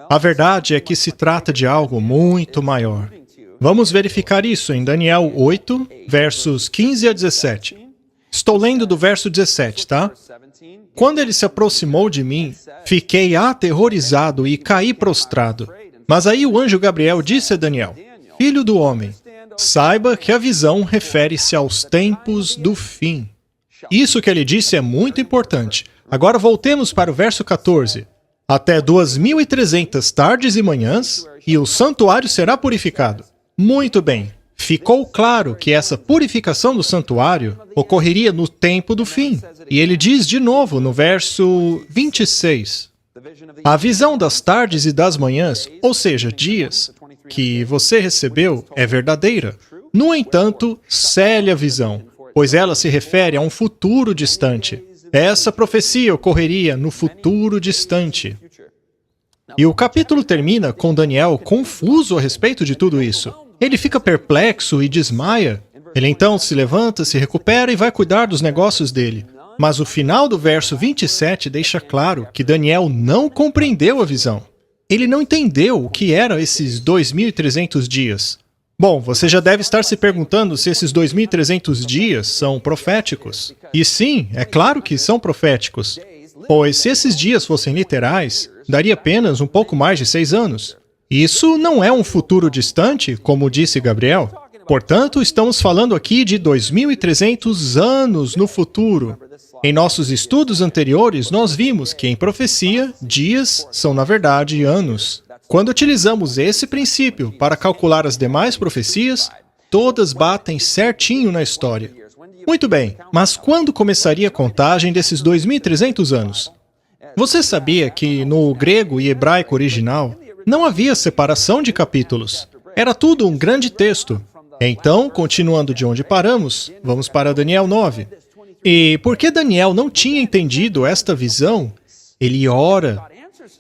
A verdade é que se trata de algo muito maior. Vamos verificar isso em Daniel 8, versos 15 a 17. Estou lendo do verso 17, tá? Quando ele se aproximou de mim, fiquei aterrorizado e caí prostrado. Mas aí o anjo Gabriel disse a Daniel: Filho do homem, saiba que a visão refere-se aos tempos do fim. Isso que ele disse é muito importante. Agora voltemos para o verso 14. Até 2.300 tardes e manhãs, e o santuário será purificado. Muito bem. Ficou claro que essa purificação do santuário ocorreria no tempo do fim. E ele diz de novo no verso 26. A visão das tardes e das manhãs, ou seja, dias, que você recebeu é verdadeira. No entanto, cele a visão, pois ela se refere a um futuro distante. Essa profecia ocorreria no futuro distante. E o capítulo termina com Daniel confuso a respeito de tudo isso. Ele fica perplexo e desmaia. Ele então se levanta, se recupera e vai cuidar dos negócios dele. Mas o final do verso 27 deixa claro que Daniel não compreendeu a visão. Ele não entendeu o que eram esses 2.300 dias. Bom, você já deve estar se perguntando se esses 2.300 dias são proféticos. E sim, é claro que são proféticos. Pois se esses dias fossem literais, daria apenas um pouco mais de 6 anos. Isso não é um futuro distante, como disse Gabriel. Portanto, estamos falando aqui de 2.300 anos no futuro. Em nossos estudos anteriores, nós vimos que em profecia, dias são, na verdade, anos. Quando utilizamos esse princípio para calcular as demais profecias, todas batem certinho na história. Muito bem, mas quando começaria a contagem desses 2.300 anos? Você sabia que no grego e hebraico original não havia separação de capítulos? Era tudo um grande texto. Então, continuando de onde paramos, vamos para Daniel 9. E porque Daniel não tinha entendido esta visão, ele ora.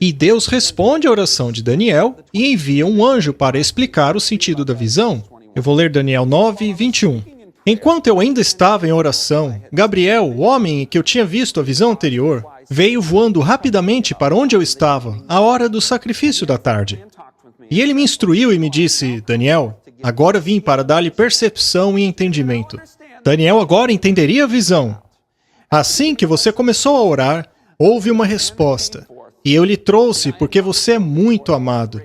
E Deus responde à oração de Daniel e envia um anjo para explicar o sentido da visão. Eu vou ler Daniel 9, 21. Enquanto eu ainda estava em oração, Gabriel, o homem que eu tinha visto a visão anterior, veio voando rapidamente para onde eu estava, à hora do sacrifício da tarde. E ele me instruiu e me disse, Daniel, agora vim para dar-lhe percepção e entendimento. Daniel agora entenderia a visão. Assim que você começou a orar, houve uma resposta. E eu lhe trouxe porque você é muito amado.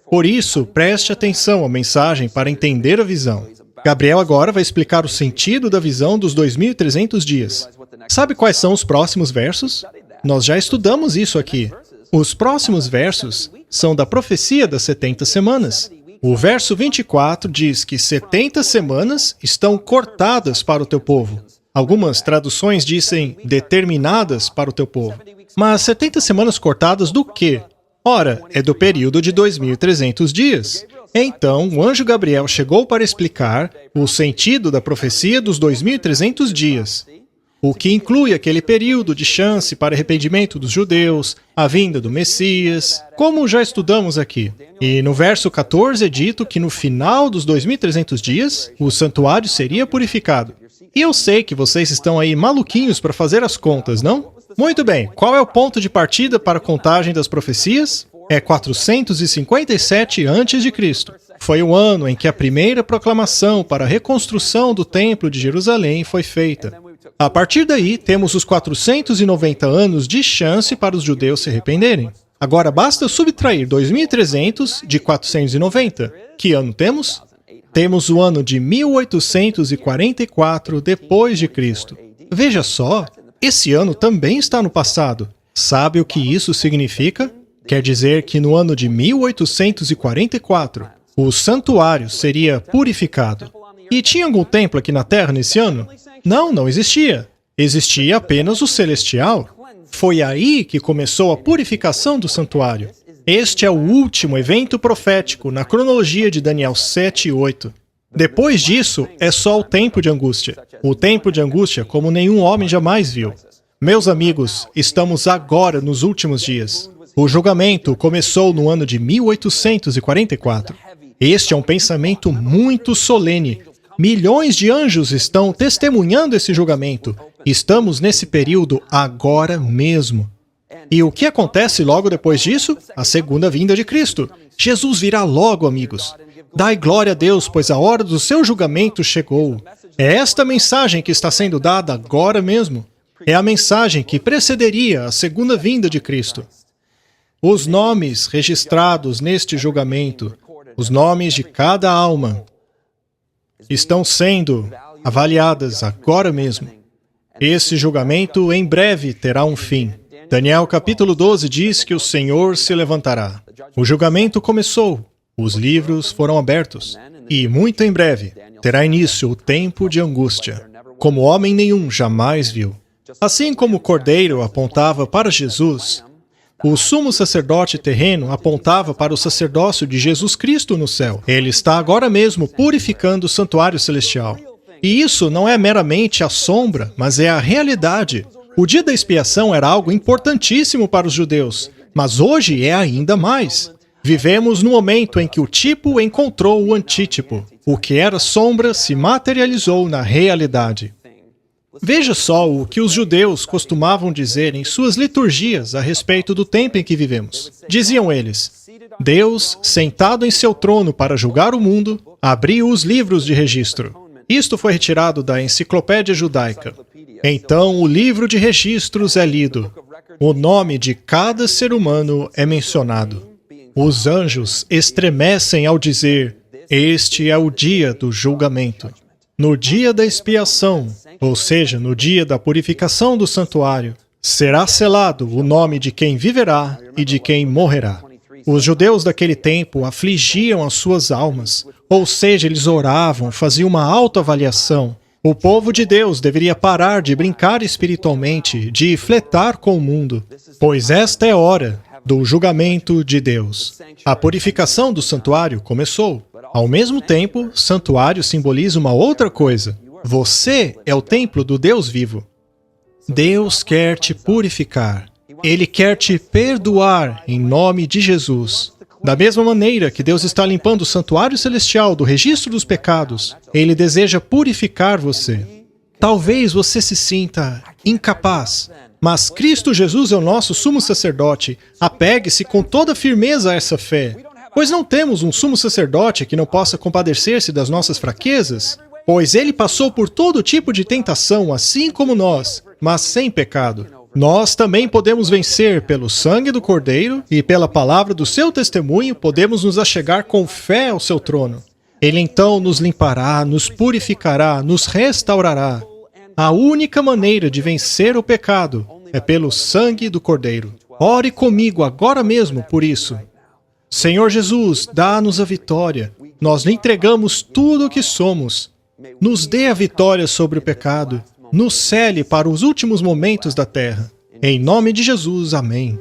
Por isso, preste atenção à mensagem para entender a visão. Gabriel agora vai explicar o sentido da visão dos 2.300 dias. Sabe quais são os próximos versos? Nós já estudamos isso aqui. Os próximos versos são da profecia das 70 semanas. O verso 24 diz que 70 semanas estão cortadas para o teu povo. Algumas traduções dizem determinadas para o teu povo. Mas 70 semanas cortadas do quê? Ora, é do período de 2.300 dias. Então, o anjo Gabriel chegou para explicar o sentido da profecia dos 2.300 dias, o que inclui aquele período de chance para arrependimento dos judeus, a vinda do Messias, como já estudamos aqui. E no verso 14 é dito que no final dos 2.300 dias, o santuário seria purificado. E eu sei que vocês estão aí maluquinhos para fazer as contas, não? Muito bem, qual é o ponto de partida para a contagem das profecias? É 457 a.C. Foi o ano em que a primeira proclamação para a reconstrução do Templo de Jerusalém foi feita. A partir daí, temos os 490 anos de chance para os judeus se arrependerem. Agora basta subtrair 2.300 de 490. Que ano temos? Temos o ano de 1844 depois de Cristo. Veja só, esse ano também está no passado. Sabe o que isso significa? Quer dizer que no ano de 1844, o santuário seria purificado. E tinha algum templo aqui na Terra nesse ano? Não existia. Existia apenas o celestial. Foi aí que começou a purificação do santuário. Este é o último evento profético na cronologia de Daniel 7 e 8. Depois disso, é só o tempo de angústia. O tempo de angústia como nenhum homem jamais viu. Meus amigos, estamos agora nos últimos dias. O julgamento começou no ano de 1844. Este é um pensamento muito solene. Milhões de anjos estão testemunhando esse julgamento. Estamos nesse período agora mesmo. E o que acontece logo depois disso? A segunda vinda de Cristo. Jesus virá logo, amigos. Dai glória a Deus, pois a hora do seu julgamento chegou. É esta mensagem que está sendo dada agora mesmo. É a mensagem que precederia a segunda vinda de Cristo. Os nomes registrados neste julgamento, os nomes de cada alma, estão sendo avaliadas agora mesmo. Esse julgamento em breve terá um fim. Daniel capítulo 12 diz que o Senhor se levantará. O julgamento começou, os livros foram abertos, e muito em breve terá início o tempo de angústia, como homem nenhum jamais viu. Assim como o Cordeiro apontava para Jesus, o sumo sacerdote terreno apontava para o sacerdócio de Jesus Cristo no céu. Ele está agora mesmo purificando o santuário celestial. E isso não é meramente a sombra, mas é a realidade. O dia da expiação era algo importantíssimo para os judeus, mas hoje é ainda mais. Vivemos no momento em que o tipo encontrou o antítipo. O que era sombra se materializou na realidade. Veja só o que os judeus costumavam dizer em suas liturgias a respeito do tempo em que vivemos. Diziam eles: Deus, sentado em seu trono para julgar o mundo, abriu os livros de registro. Isto foi retirado da Enciclopédia Judaica. Então o livro de registros é lido. O nome de cada ser humano é mencionado. Os anjos estremecem ao dizer: Este é o dia do julgamento. No dia da expiação, ou seja, no dia da purificação do santuário, será selado o nome de quem viverá e de quem morrerá. Os judeus daquele tempo afligiam as suas almas, ou seja, eles oravam, faziam uma autoavaliação. O povo de Deus deveria parar de brincar espiritualmente, de fletar com o mundo, pois esta é hora do julgamento de Deus. A purificação do santuário começou. Ao mesmo tempo, santuário simboliza uma outra coisa. Você é o templo do Deus vivo. Deus quer te purificar. Ele quer te perdoar em nome de Jesus. Da mesma maneira que Deus está limpando o santuário celestial do registro dos pecados, Ele deseja purificar você. Talvez você se sinta incapaz, mas Cristo Jesus é o nosso sumo sacerdote. Apegue-se com toda firmeza a essa fé. Pois não temos um sumo sacerdote que não possa compadecer-se das nossas fraquezas? Pois ele passou por todo tipo de tentação, assim como nós, mas sem pecado. Nós também podemos vencer pelo sangue do Cordeiro e pela palavra do seu testemunho, podemos nos achegar com fé ao seu trono. Ele então nos limpará, nos purificará, nos restaurará. A única maneira de vencer o pecado é pelo sangue do Cordeiro. Ore comigo agora mesmo por isso. Senhor Jesus, dá-nos a vitória. Nós lhe entregamos tudo o que somos. Nos dê a vitória sobre o pecado. Nos cele para os últimos momentos da terra. Em nome de Jesus, amém.